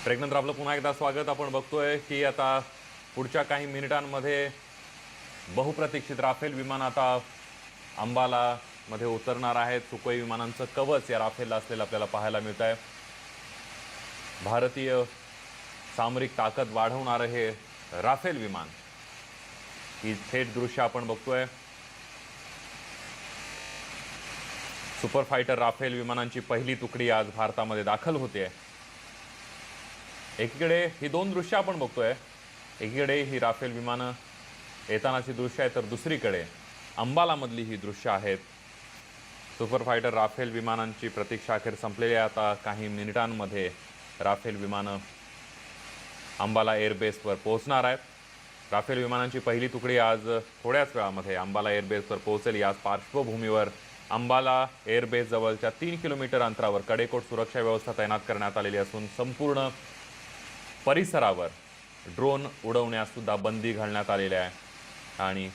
प्रेग्नंतर आपलं पुन्हा एकदा स्वागत. आपण बघतोय की आता पुढच्या काही मिनिटांमध्ये बहुप्रतीक्षित राफेल विमान आता अंबाला मध्ये उतरणार आहेत. सुखोई विमानांचं कवच या राफेलला असलेलं आपल्याला पाहायला मिळत आहे. भारतीय सामरिक ताकद वाढवणारं हे राफेल विमान, ही थेट दृश्य आपण बघतोय. सुपर फायटर राफेल विमानांची पहिली तुकडी आज भारतामध्ये दाखल होते. एकीकडे ही दोन दृश्य आपण बघतोय. एकीकडे ही राफेल विमानं येतानाची दृश्य आहे, तर दुसरीकडे अंबालामधली ही दृश्य आहेत. सुपर फायटर राफेल विमानांची प्रतीक्षा अखेर संपलेली आहे. आता काही मिनिटांमध्ये राफेल विमानं अंबाला एअरबेसवर पोहोचणार आहेत. राफेल विमानांची पहिली तुकडी आज थोड्याच वेळामध्ये अंबाला एअरबेसवर पोहोचेल. याच पार्श्वभूमीवर अंबाला एअरबेस जवळच्या 3 किलोमीटर अंतरावर कडेकोट सुरक्षा व्यवस्था तैनात करण्यात आलेली असून संपूर्ण परिसरावर ड्रोन उडवण्यास सुद्धा बंदी घालण्यात आलेली आहे आणि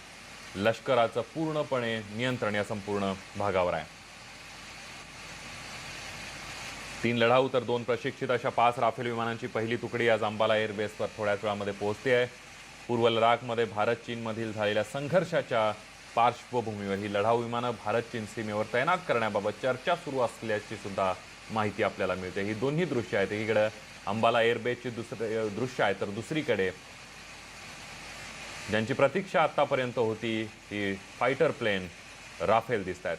लष्कराचं पूर्णपणे नियंत्रण या संपूर्ण भागावर आहे. 3 लढाऊ तर 2 प्रशिक्षित अशा 5 राफेल विमानांची पहिली तुकडी आज अंबाला एअरबेसवर थोड्याच वेळामध्ये पोहोचते आहे. पूर्व लडाखमध्ये भारत चीनमधील झालेल्या संघर्षाच्या पार्श्वभूमीवर ही लढाऊ विमानं भारत चीन सीमेवर तैनात करण्याबाबत चर्चा सुरू असल्याची सुद्धा माहिती आपल्याला मिळते. ही दोन्ही दृश्य आहेत. एकीकडे अंबाला एअरबेसची दुसरे दृश्य आहे, तर दुसरीकडे ज्यांची प्रतीक्षा आतापर्यंत होती ही फायटर प्लेन राफेल दिसत आहेत.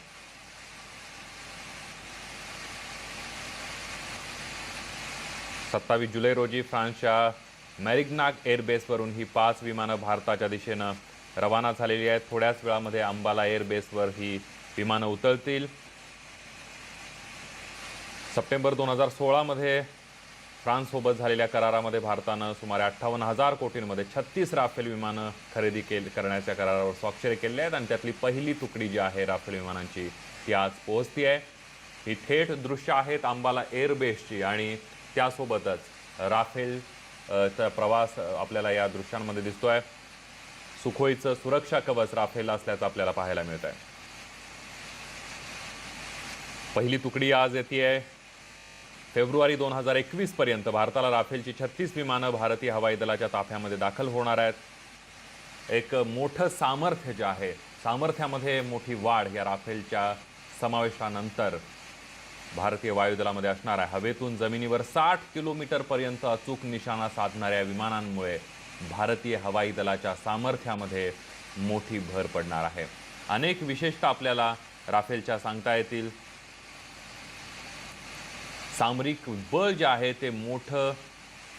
जुलै रोजी फ्रान्सच्या मॅरिग्नाक एअरबेसवरून ही 5 विमानं भारताच्या दिशेनं रवाना झालेली आहेत. थोड्याच वेळामध्ये अंबाला एअरबेसवर ही विमानं उतरतील. सप्टेंबर 2016 मध्ये फ्रान्ससोबत झालेल्या करारामध्ये भारतानं सुमारे 58,000 कोटींमध्ये 36 राफेल विमानं खरेदी करण्याच्या करारावर स्वाक्षरी केल्या आहेत आणि त्यातली पहिली तुकडी जी आहे राफेल विमानांची ती आज पोहोचती आहे. ही थेट दृश्य आहेत अंबाला एअरबेसची आणि त्यासोबतच राफेलचा प्रवास आपल्याला या दृश्यांमध्ये दिसतोय. सुखोईचं सुरक्षा कवच राफेल असल्याचं आपल्याला पाहायला मिळत आहे. पहिली तुकडी आज येते. फेब्रुवारी 2021 पर्यंत भारताला राफेलची 36 विमानं भारतीय हवाई दलाच्या ताफ्यामध्ये दाखल होणार आहेत. एक मोठं सामर्थ्य जे आहे, सामर्थ्यामध्ये मोठी वाढ या राफेलच्या समावेशानंतर भारतीय वायुदलामध्ये असणार आहे. हवेतून जमिनीवर 60 किलोमीटरपर्यंत अचूक निशाणा साधणाऱ्या विमानांमुळे भारतीय हवाई दलाच्या सामर्थ्यामध्ये मोठी भर पडणार आहे. अनेक विशेषता आपल्याला राफेलच्या सांगता येतील. सामरिक बळ जे आहे ते मोठं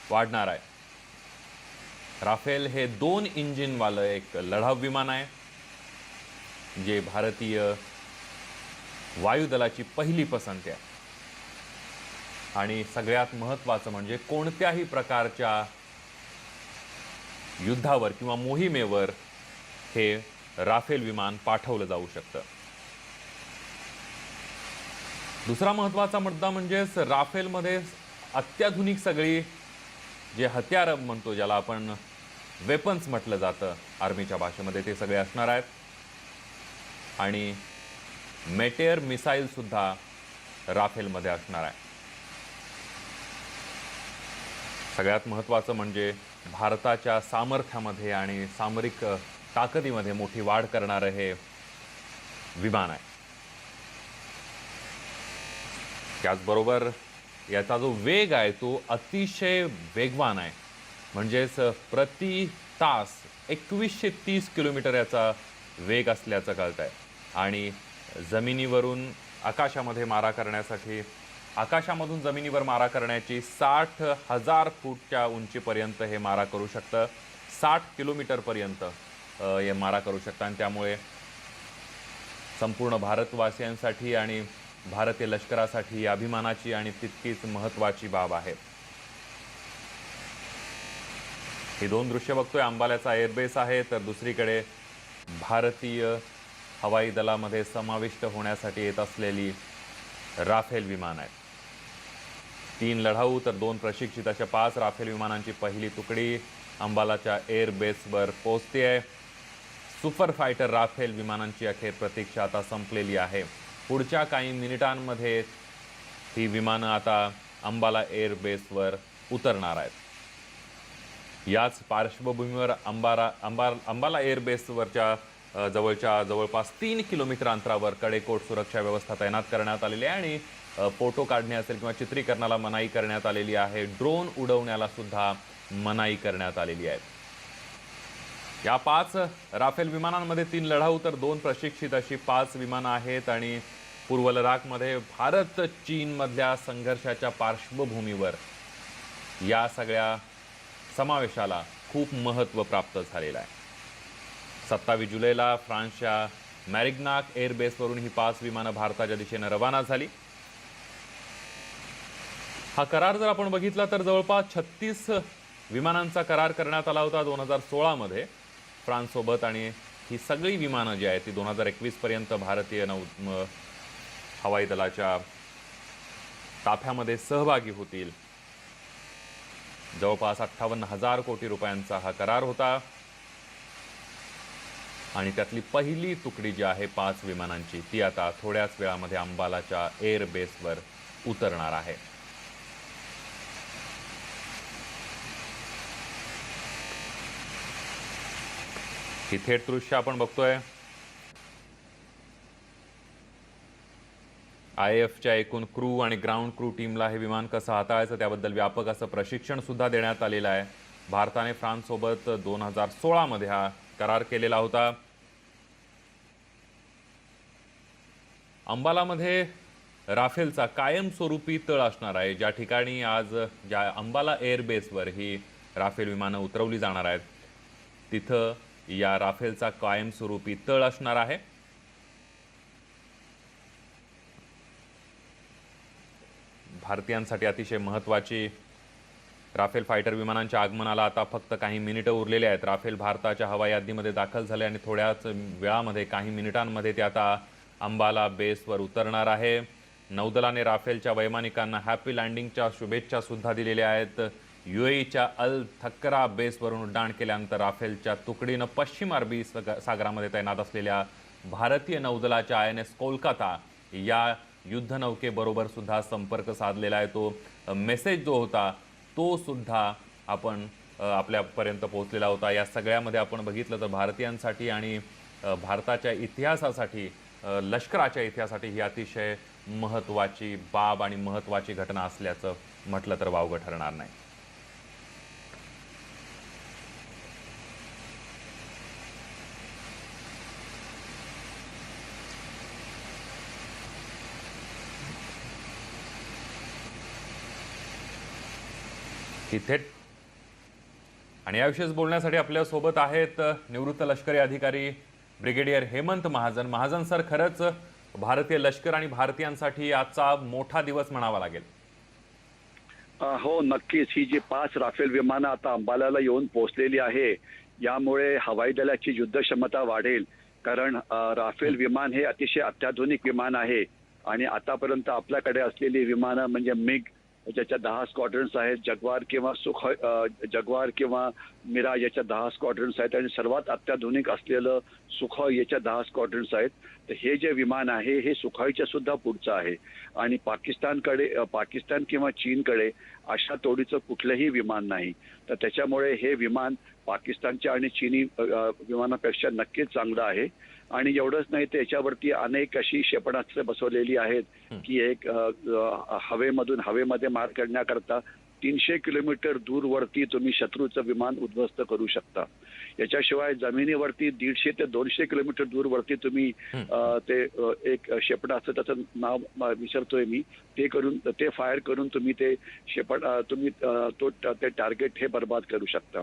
वाढणार आहे. राफेल हे 2 इंजिनवालं एक लढाऊ विमान आहे, जे भारतीय वायुदलाची पहिली पसंती आहे. आणि सगळ्यात महत्त्वाचं म्हणजे कोणत्याही प्रकारच्या युद्धावर किंवा मोहिमेवर हे राफेल विमान पाठवलं जाऊ शकतं. दुसरा महत्त्वाचा मुद्दा म्हणजे राफेलमध्ये अत्याधुनिक सगळी जे हत्यार म्हणतो, ज्याला आपण वेपन्स म्हटलं जातं आर्मीच्या भाषेमध्ये, ते सगळे असणार आहेत. आणि मेटेअर मिसाईल सुद्धा राफेलमध्ये असणार आहे. सगळ्यात महत्त्वाचं म्हणजे भारताच्या सामर्थ्यामध्ये आणि सामरिक ताकदीमध्ये मोठी वाढ करणारं हे विमान आहे. त्याचबरोबर याचा जो वेग आहे तो अतिशय वेगवान आहे. म्हणजेच प्रति तास 2130 किलोमीटर याचा वेग असल्याचं कळत आहे. आणि जमिनीवरून आकाशामध्ये मारा करण्यासाठी, आकाशामधून जमिनीवर मारा करण्याची 60,000 फूटच्या उंचीपर्यंत हे मारा करू शकतं. 60 किलोमीटरपर्यंत हे मारा करू शकतं आणि त्यामुळे संपूर्ण भारतवासियांसाठी आणि भारतीय लष्करासाठी अभिमानाची आणि तितकीच महत्त्वाची बाब आहे. ही 2 दृश्य बघतोय. अंबाल्याचा एअरबेस आहे, तर दुसरीकडे भारतीय हवाई दलामध्ये समाविष्ट होण्यासाठी येत असलेली राफेल विमान आहे. 3 लढाऊ तर 2 प्रशिक्षित अशा 5 राफेल विमानांची पहिली तुकडी अंबालाच्या एअरबेसवर पोहोचते आहे. सुपर फायटर राफेल विमानांची अखेर प्रतीक्षा आता संपलेली आहे. पुढच्या काही मिनिटांमध्ये ही विमानं आता अंबाला एअरबेसवर उतरणार आहेत। याच पार्श्वभूमीवर अंबाला एअरबेसवरच्या जवळपास 3 किलोमीटर अंतरावर कडेकोट सुरक्षा व्यवस्था तैनात करण्यात आलेली आहे आणि फोटो काढणे असेल किंवा चित्रीकरणाला मनाई करण्यात आलेली आहे। ड्रोन उडवण्याला सुद्धा मनाई करण्यात आलेली आहे। या 5 राफेल विमानांमध्ये 3 लढाऊ तर 2 प्रशिक्षित अशी 5 विमानं आहेत आणि पूर्व लडाखमध्ये भारत चीन मधल्या संघर्षाच्या पार्श्वभूमीवर या सगळ्या समावेशाला खूप महत्त्व प्राप्त झालेलं आहे। 27 जुलैला फ्रान्सच्या मॅरिग्नाक एअरबेसवरून ही 5 विमानं भारताच्या दिशेने रवाना झाली। हा करार जर आपण बघितला तर जवळपास 36 विमानांचा करार करण्यात आला होता 2016 मध्ये फ्रान्स सोबत आणि ही सगळी विमानं जी आहेत ती 2021 पर्यंत भारतीय हवाई दलाच्या ताफ्यामध्ये सहभागी होतील। जवळपास 58,000 कोटी रुपयांचा हा करार होता आणि त्यातली पहिली तुकडी जी आहे 5 विमानांची ती आता थोड्याच वेळामध्ये अंबालाच्या एअरबेसवर उतरणार आहे। ही थेट दृश्य आपण बघतोय। IAFच्या एकूण क्रू आणि ग्राउंड क्रू टीमला हे विमान कसं हाताळायचं त्याबद्दल व्यापक असं प्रशिक्षण सुद्धा देण्यात आलेलं आहे। भारताने फ्रान्स सोबत 2016 मध्ये हा करार केलेला होता। अंबालामध्ये राफेलचा कायमस्वरूपी तळ असणार आहे, ज्या ठिकाणी आज ज्या अंबाला एअरबेसवर ही राफेल विमानं उतरवली जाणार आहेत तिथं या राफेलचा कायमस्वरूपी तळ असणार आहे। भारतीयांसाठी अतिशय महत्त्वाची राफेल फायटर विमानांच्या आगमनाला आता फक्त काही मिनिटं उरलेली आहेत। राफेल भारताच्या हवाई यादीमध्ये दाखल झाले आणि थोड्याच वेळामध्ये काही मिनिटांमध्ये ते आता अंबाला बेसवर उतरणार आहे। नौदलाने राफेलच्या वैमानिकांना हॅपी लँडिंगच्या शुभेच्छा सुद्धा दिलेल्या आहेत। UAEच्या अल थक्रा बेसवरून उड्डाण केल्यानंतर राफेलच्या तुकडीनं पश्चिम अरबी सागरामध्ये तैनात असलेल्या भारतीय नौदलाच्या INS कोलकाता या युद्धनौकेबरोबर सुद्धा संपर्क साधलेला आहे। तो मेसेज जो होता तो सुद्धा आपण आपल्यापर्यंत पोहोचलेला होता। या सगळ्यामध्ये आपण बघितलं तर भारतीयांसाठी आणि भारताच्या इतिहासासाठी लष्कराच्या इतिहासासाठी ही अतिशय महत्त्वाची बाब आणि महत्त्वाची घटना असल्याचं म्हटलं तर वावगं ठरणार नाही। ही थेट आणि याविषयीच बोलण्यासाठी आपल्या सोबत आहेत निवृत्त लष्करी अधिकारी ब्रिगेडियर हेमंत महाजन सर, खरंच भारतीय लष्कर आणि भारतीयांसाठी आजचा मोठा दिवस म्हणावा लागेल। हो नक्कीच, ही जी 5 राफेल विमानं आता अंबालाला येऊन पोहोचलेली आहे यामुळे हवाई दलाची युद्ध क्षमता वाढेल। कारण राफेल विमान हे अतिशय अत्याधुनिक विमान आहे आणि आतापर्यंत आपल्याकडे असलेली विमानं म्हणजे मिग ज्याच्या 10 स्क्वॉड्रन्स आहेत, जगवार किंवा मिराज याच्या 10 स्क्वॉड्रन्स आहेत आणि सर्वात अत्याधुनिक असलेलं सुखोई याच्या 10 स्क्वॉड्रन्स आहेत। तर हे जे विमान आहे हे सुखोईच्या सुद्धा पुढचं आहे आणि पाकिस्तान किंवा चीनकडे अशा तोडीचं कुठलंही विमान नाही। तर त्याच्यामुळे हे विमान पाकिस्तानच्या आणि चीनी विमानापेक्षा नक्कीच चांगलं आहे। आणि एवढंच नाही तर याच्यावरती अनेक अशी क्षेपणास्त्रे बसवलेली आहेत की एक हवेमध्ये मार करण्याकरता 300 किलोमीटर दूरवरती तुम्ही शत्रूचं विमान उद्ध्वस्त करू शकता। याच्याशिवाय जमिनीवरती 150 ते 200 किलोमीटर दूरवरती तुम्ही ते एक क्षेपणास्त्र, त्याचं नाव विसरतोय मी, ते फायर करून तुम्ही ते ते टार्गेट हे बर्बाद करू शकता।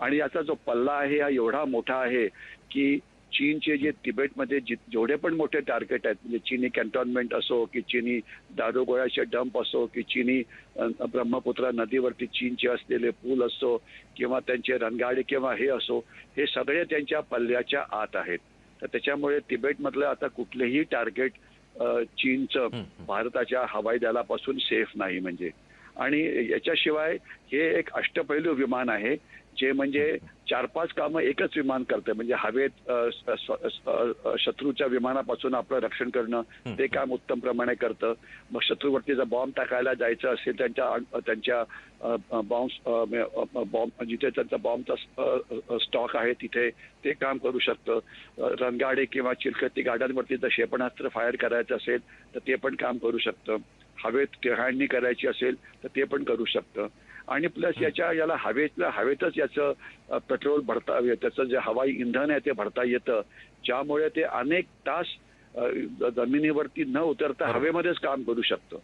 आणि याचा जो पल्ला आहे हा एवढा मोठा आहे की चीनचे जे तिबेटमध्ये जेवढे पण मोठे टार्गेट आहेत, म्हणजे चीनी कॅन्टॉनमेंट असो की चीनी दारुगोळ्याचे डंप असो की चीनी ब्रह्मपुत्रा नदीवरती चीनचे असलेले पूल असो किंवा त्यांचे रणगाडे किंवा हे असो, हे सगळे त्यांच्या पल्ल्याच्या आत आहेत। तर त्याच्यामुळे तिबेटमधलं आता कुठलेही टार्गेट चीनचं भारताच्या हवाई दलापासून सेफ नाही म्हणजे। आणि याच्याशिवाय हे एक अष्टपैलू विमान आहे जे म्हणजे 4-5 कामं एकच विमान करतं. म्हणजे हवेत शत्रूच्या विमानापासून आपलं रक्षण करणं ते काम उत्तम प्रमाणे करतं. मग शत्रूवरती जर बॉम्ब टाकायला जायचं असेल त्यांच्या बॉम्ब जिथे त्यांचा बॉम्बचा स्टॉक आहे तिथे ते काम करू शकतं. रणगाडे किंवा चिलखती गाड्यांवरती जर क्षेपणास्त्र फायर करायचं असेल तर ते पण काम करू शकतं. हवेत टेहळणी करायची असेल तर ते पण करू शकतं. आणि प्लस याला हवेतच याचं पेट्रोल भरता त्याचं जे हवाई इंधन आहे ते भरता येतं, ज्यामुळे ते अनेक तास जमिनीवरती न उतरता हवेमध्येच काम करू शकतं.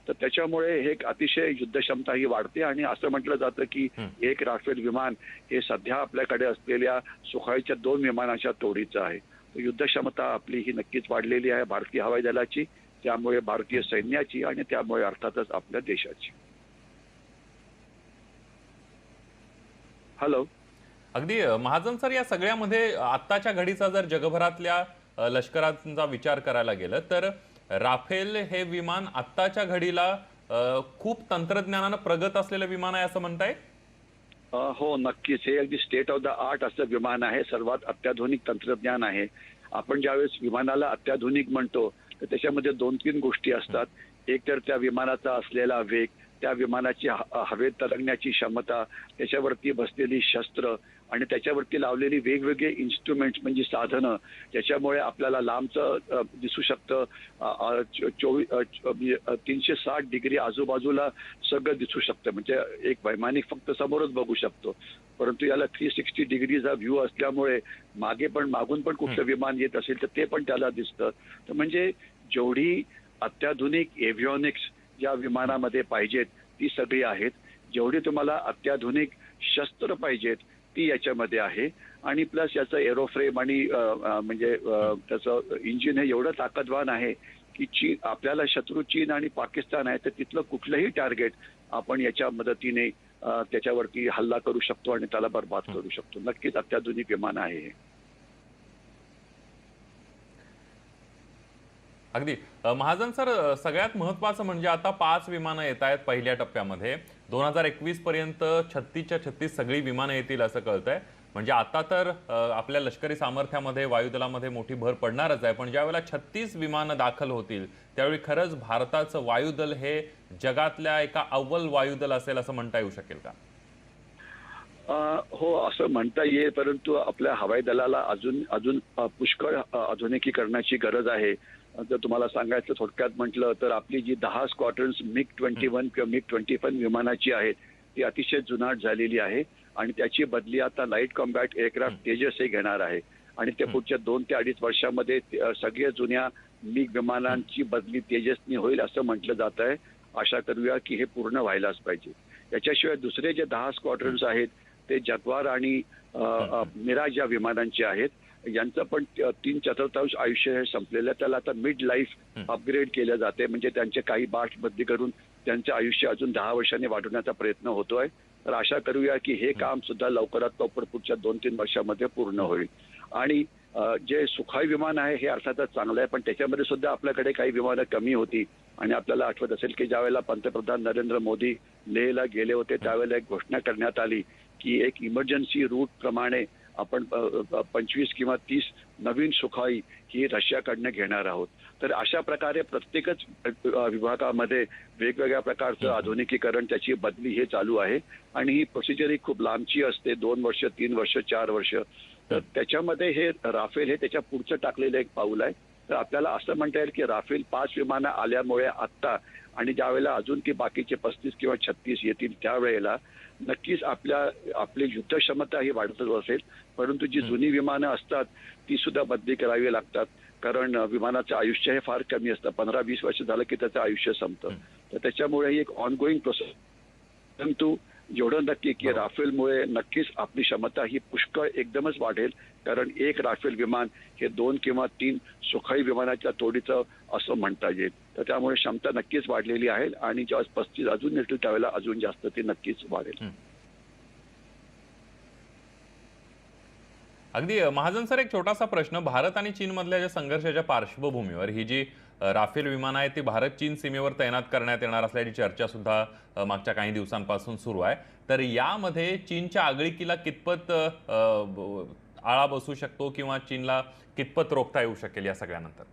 तर त्याच्यामुळे हे एक अतिशय युद्धक्षमता ही वाढते. आणि असं म्हटलं जातं की एक राफेल विमान हे सध्या आपल्याकडे असलेल्या सुखाईच्या 2 विमानाच्या तोडीचं आहे. तर युद्धक्षमता आपली ही नक्कीच वाढलेली आहे भारतीय हवाई दलाची, त्यामुळे भारतीय सैन्याची आणि त्यामुळे अर्थातच आपल्या देशाची. हॅलो. अगदी महाजन सर, या सगळ्यामध्ये आत्ताच्या घडीचा जर जगभरातल्या लष्करांचा विचार करायला गेलं तर राफेल हे विमान आत्ताच्या घडीला खूप तंत्रज्ञानानं प्रगत असलेलं विमान आहे असं म्हणताय? हो, नक्कीच. हे अगदी स्टेट ऑफ द आर्ट असं विमान आहे. सर्वात अत्याधुनिक तंत्रज्ञान आहे. आपण ज्यावेळेस विमानाला अत्याधुनिक म्हणतो तर त्याच्यामध्ये 2-3 गोष्टी असतात. एक तर त्या विमानाचा असलेला वेग, त्या विमानाची हवेत तरंगण्याची क्षमता, त्याच्यावरती बसलेली शस्त्र आणि त्याच्यावरती लावलेली वेगवेगळे इन्स्ट्रुमेंट्स म्हणजे साधनं, ज्याच्यामुळे आपल्याला लांबचं दिसू शकतं. 360 डिग्री आजूबाजूला सगळं दिसू शकतं. म्हणजे एक वैमानिक फक्त समोरच बघू शकतो, परंतु याला 360 डिग्रीचा व्ह्यू असल्यामुळे मागून पण कुठलं विमान येत असेल तर ते पण त्याला दिसतं. तर म्हणजे जेवढी अत्याधुनिक एव्हिओनिक्स या विमानामध्ये पाहिजेत ती सगळी आहेत. जेवढी तुम्हाला अत्याधुनिक शस्त्र पाहिजेत ती याच्यामध्ये आहे. आणि प्लस याचं एरोफ्रेम आणि म्हणजे त्याचं इंजिन हे एवढं ताकदवान आहे की आपल्याला शत्रू चीन आणि पाकिस्तान आहे तर तिथलं कुठलंही टार्गेट आपण याच्या मदतीने त्याच्यावरती हल्ला करू शकतो आणि त्याला बरबाद करू शकतो. नक्कीच अत्याधुनिक विमान आहे हे. अगदी महाजन सर, सगळ्यात महत्त्वाचं म्हणजे आता 5 विमानं येत आहेत पहिल्या टप्प्यामध्ये. 2021 पर्यंत 36च्या 36 सगळी विमानं येतील असं कळतंय. म्हणजे आता तर आपल्या लष्करी सामर्थ्यामध्ये वायुदलामध्ये मोठी भर पडणारच आहे. पण ज्यावेळेला 36 विमानं दाखल होतील त्यावेळी खरंच भारताचं वायुदल हे जगातल्या एका अव्वल वायुदल असेल असं म्हणता येऊ शकेल का? हो, असं म्हणता येईल. परंतु आपल्या हवाई दलाला अजून पुष्कळ आधुनिकीकरणाची गरज आहे. जर तुम्हाला सांगायचं थोडक्यात म्हटलं तर आपली जी 10 स्क्वॉड्रन्स MiG-21 किंवा MiG-25 विमानाची आहेत ती अतिशय जुनाट झालेली आहे आणि त्याची बदली आता लाईट कॉम्बॅट एअरक्राफ्ट तेजस हे घेणार आहे. आणि ते पुढच्या 2 ते 2.5 वर्षामध्ये सगळ्या जुन्या MiG विमानांची बदली तेजसनी होईल असं म्हटलं जात आहे. आशा करूया की हे पूर्ण व्हायलाच पाहिजे. याच्याशिवाय दुसरे जे 10 स्क्वॉड्रन्स आहेत ते जग्वार आणि मिराज या विमानांचे आहेत. यांचं पण 3/4 आयुष्य हे संपलेलं आहे. त्याला आता मिड लाईफ अपग्रेड केलं जाते. म्हणजे त्यांचे काही बाठ बदली करून त्यांचं आयुष्य अजून 10 वर्षांनी वाढवण्याचा प्रयत्न होतोय. तर आशा करूया की हे काम सुद्धा लवकरात लवकर पुढच्या 2-3 वर्षामध्ये पूर्ण होईल. आणि जे सुखाई विमान आहे हे अर्थातच चांगलं आहे, पण त्याच्यामध्ये सुद्धा आपल्याकडे काही विमानं कमी होती. आणि आपल्याला आठवत असेल की ज्यावेळेला पंतप्रधान नरेंद्र मोदी लेहला गेले होते त्यावेळेला एक घोषणा करण्यात आली की एक इमर्जन्सी रूट प्रमाणे आपण 25 किंवा 30 नवीन सुखाई ही रशियाकडनं घेणार आहोत. तर अशा प्रकारे प्रत्येकच विभागामध्ये वेगवेगळ्या प्रकारचं आधुनिकीकरण, त्याची बदली हे चालू आहे. आणि ही प्रोसिजर ही खूप लांबची असते, 2 वर्ष, 3 वर्ष, 4 वर्ष. तर त्याच्यामध्ये हे राफेल हे त्याच्या पुढचं टाकलेलं एक पाऊल आहे. तर आपल्याला असं म्हणता येईल की राफेल 5 विमानं आल्यामुळे आत्ता आणि ज्यावेळेला अजून की बाकीचे 35 किंवा 36 येतील त्यावेळेला नक्कीच आपली युद्ध क्षमता ही वाढतच असेल. परंतु जी जुनी विमानं असतात ती सुद्धा बदली करावी लागतात. कारण विमानाचं आयुष्य हे फार कमी असतं. 15-20 वर्ष झालं की त्याचं आयुष्य संपतं. तर त्याच्यामुळे ही एक ऑनगोईंग प्रोसेस. परंतु एवढं नक्की की राफेलमुळे नक्कीच आपली क्षमता ही पुष्कळ एकदमच वाढेल. कारण एक राफेल विमान हे 2 किंवा 3 सुखाई विमानाच्या तोडीचं असं म्हणता येईल. तर त्यामुळे क्षमता नक्कीच वाढलेली आहे आणि जेव्हा 35 अजून येतील त्यावेळेला अजून जास्त ती नक्कीच वाढेल. अगदी महाजन सर, एक छोटासा प्रश्न. भारत आणि चीनमधल्या ज्या संघर्षाच्या पार्श्वभूमीवर ही जी राफेल विमानं आहेत ती भारत चीन सीमेवर तैनात करण्यात येणार असल्याची चर्चा सुद्धा मागच्या काही दिवसांपासून सुरू आहे. तर यामध्ये चीनच्या आगळीकीला कितपत आळा बसू शकतो किंवा चीनला कितपत रोखता येऊ शकेल या सगळ्यानंतर?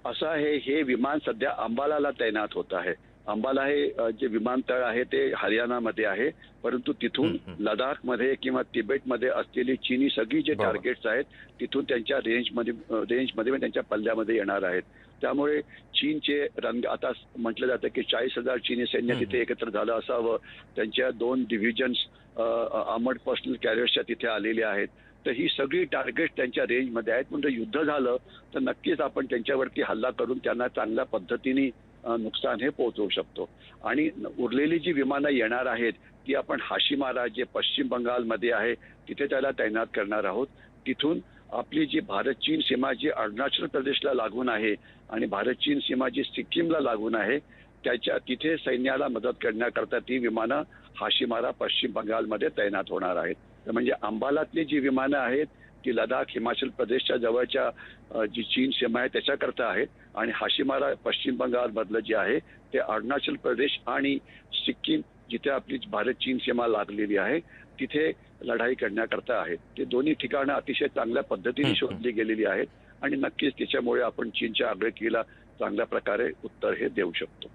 असं आहे, हे विमान सध्या अंबालाला तैनात होत आहे. अंबाला हे जे विमानतळ आहे ते हरियाणामध्ये आहे, परंतु तिथून लडाखमध्ये किंवा तिबेटमध्ये असलेली चीनी सगळी जे बरोबर. टार्गेट्स आहेत तिथून त्यांच्या रेंजमध्ये त्यांच्या पल्ल्यामध्ये येणार आहेत. त्यामुळे चीनचे रंग आता म्हटलं जातं की 40,000 चीनी सैन्य तिथे एकत्र झालं असावं. त्यांच्या 2 डिव्हिजन्स आर्मर्ड पर्सनल कॅरियर्सच्या तिथे आलेले आहेत. तर ही सगळी टार्गेट त्यांच्या रेंजमध्ये आहेत. म्हणजे युद्ध झालं तर नक्कीच आपण त्यांच्यावरती हल्ला करून त्यांना चांगल्या पद्धतीने नुकसान हे पोहोचवू शकतो. आणि उरलेली जी विमानं येणार आहेत ती आपण हाशिमारा जे पश्चिम बंगालमध्ये आहे तिथे त्याला तैनात करणार आहोत. तिथून आपली जी भारत चीन सीमा जी अरुणाचल प्रदेशला लागून आहे आणि भारत चीन सीमा जी सिक्कीमला लागून आहे तिथे सैन्याला मदत करण्याकरता ती विमानं हाशिमारा पश्चिम बंगालमध्ये तैनात होणार आहेत. तर म्हणजे अंबालातली जी विमानं आहेत ती लडाख हिमाचल प्रदेशच्या जवळच्या जी चीन सीमा आहे त्याच्याकरता आहेत आणि हाशिमारा पश्चिम बंगालमधलं जे आहे ते अरुणाचल प्रदेश आणि सिक्कीम जिथे आपली भारत चीन सीमा लागलेली आहे तिथे लढाई करण्याकरता आहेत. ते दोन्ही ठिकाणं अतिशय चांगल्या पद्धतीने शोधली गेलेली आहेत आणि नक्कीच त्याच्यामुळे आपण चीनच्या आगळीकीला चांगल्या प्रकारे उत्तर हे देऊ शकतो.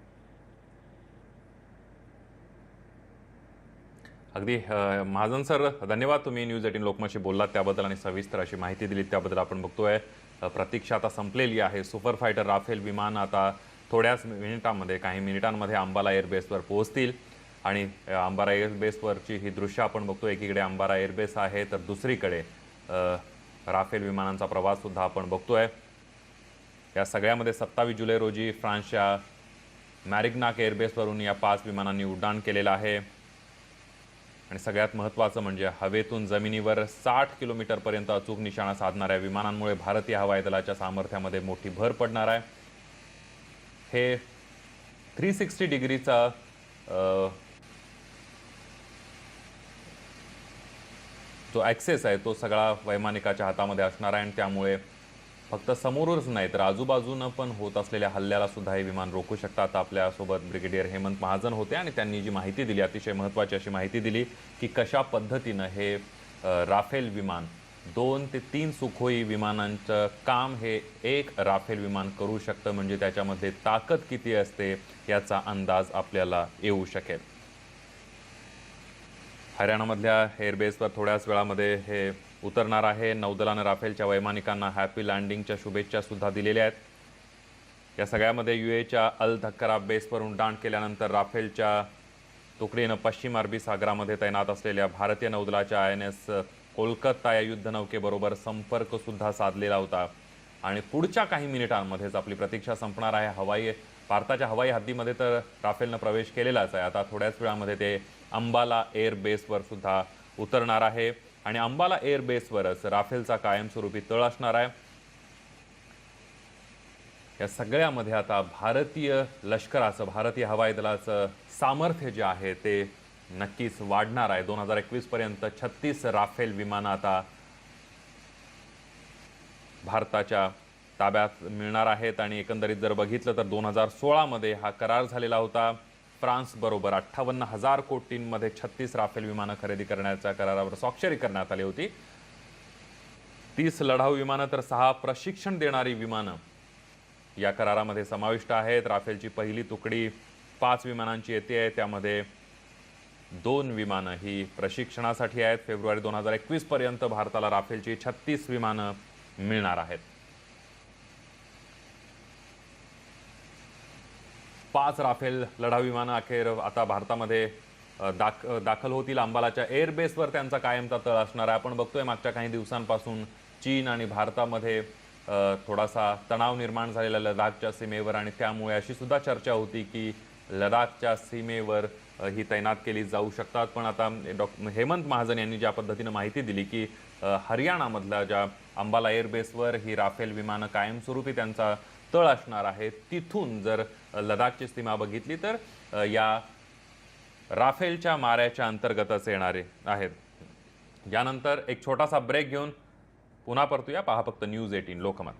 अगदी महाजन सर, धन्यवाद. तुम्ही न्यूज 18 लोकमतशी बोललात त्याबद्दल आणि सविस्तर अशी माहिती दिलीत त्याबद्दल. आपण बघतोय प्रतीक्षा आता संपलेली आहे. सुपर फायटर राफेल विमान आता थोड्याच मिनिटांमध्ये, काही मिनिटांमध्ये अंबाला एअरबेसवर पोहोचतील आणि अंबाला एअरबेसवरची ही दृश्य आपण बघतोय. एकीकडे अंबाला एअरबेस आहे तर दुसरीकडे राफेल विमानांचा प्रवास सुद्धा आपण बघतोय. या सगळ्यामध्ये 27 जुलै रोजी फ्रान्सच्या मॅरिग्नाक एअरबेसवरून या 5 विमानांनी उड्डाण केलेलं आहे. आणि सगळ्यात महत्त्वाचं म्हणजे हवेतून जमिनीवर 60 किलोमीटरपर्यंत अचूक निशाणा साधणाऱ्या विमानांमुळे भारतीय हवाई दलाच्या सामर्थ्यामध्ये मोठी भर पडणार आहे. हे 360 डिग्रीचा जो ॲक्सेस आहे तो सगळा वैमानिकाच्या हातामध्ये असणार आहे आणि त्यामुळे फक्त समोरच नाही तर आजूबाजूनं पण होत असलेल्या हल्ल्याला सुद्धा हे विमान रोखू शकतात. आपल्यासोबत ब्रिगेडियर हेमंत महाजन होते आणि त्यांनी जी माहिती दिली, अतिशय महत्त्वाची अशी माहिती दिली की कशा पद्धतीनं हे राफेल विमान 2 ते 3 सुखोई विमानांचं काम हे एक राफेल विमान करू शकतं. म्हणजे त्याच्यामध्ये ताकद किती असते याचा अंदाज आपल्याला येऊ शकेल. हरियाणामधल्या एअरबेसवर थोड्याच वेळामध्ये हे उतरणार आहे. नौदलानं राफेलच्या वैमानिकांना हॅपी लँडिंगच्या शुभेच्छा सुद्धा दिलेल्या आहेत. या सगळ्यामध्ये UAEच्या अल धक्करा बेसवर उड्डाण केल्यानंतर राफेलच्या तुकडीनं पश्चिम अरबी सागरामध्ये तैनात असलेल्या भारतीय नौदलाच्या INS कोलकाता या युद्धनौकेबरोबर संपर्क सुद्धा साधलेला होता आणि पुढच्या काही मिनिटांमध्येच आपली प्रतीक्षा संपणार आहे. भारताच्या हवाई हद्दीमध्ये तर राफेलनं प्रवेश केलेलाच आहे. आता थोड्याच वेळामध्ये ते अंबाला एअरबेसवर सुद्धा उतरणार आहे आणि अंबाला एअरबेसवरच राफेलचा कायमस्वरूपी तळ असणार आहे. या सगळ्यामध्ये आता भारतीय लष्कराचं, भारतीय हवाई दलाचं सामर्थ्य जे आहे ते नक्कीच वाढणार आहे. 2021 पर्यंत 36 राफेल विमानं आता भारताच्या ताब्यात मिळणार आहेत आणि एकंदरीत जर बघितलं तर 2016 मध्ये हा करार झालेला होता फ्रान्स बरोबर. 58,000 कोटींमध्ये 36 राफेल विमानं खरेदी करण्याच्या करारावर स्वाक्षरी करण्यात आली होती. 30 लढाऊ विमानं तर 6 प्रशिक्षण देणारी विमानं या करारामध्ये समाविष्ट आहेत. राफेलची पहिली तुकडी 5 विमानांची येते. त्यामध्ये 2 विमानं ही प्रशिक्षणासाठी आहेत. फेब्रुवारी 2021 पर्यंत भारताला राफेलची 36 विमानं मिळणार आहेत. 5 राफेल लढाऊ विमानं अखेर आता भारतामध्ये दाखल होतील. अंबालाच्या एअरबेसवर त्यांचा कायमचा तळ असणार आहे. आपण बघतोय मागच्या काही दिवसांपासून चीन आणि भारतामध्ये थोडासा तणाव निर्माण झालेला लडाखच्या सीमेवर आणि त्यामुळे अशी सुद्धा चर्चा होती की लडाखच्या सीमेवर ही तैनात केली जाऊ शकतात. पण आता हेमंत महाजन यांनी ज्या पद्धतीनं माहिती दिली की हरियाणामधल्या ज्या अंबाला एअरबेसवर ही राफेल विमानं कायमस्वरूपी त्यांचा तळ असणार आहे. तिथून जर लडाखची सीमा बघितली तर या राफेलच्या माऱ्याच्या अंतर्गतच येणारे आहेत. यानंतर एक छोटासा ब्रेक घेऊन पुन्हा परतूया, पहा फक्त न्यूज 18 लोकमत.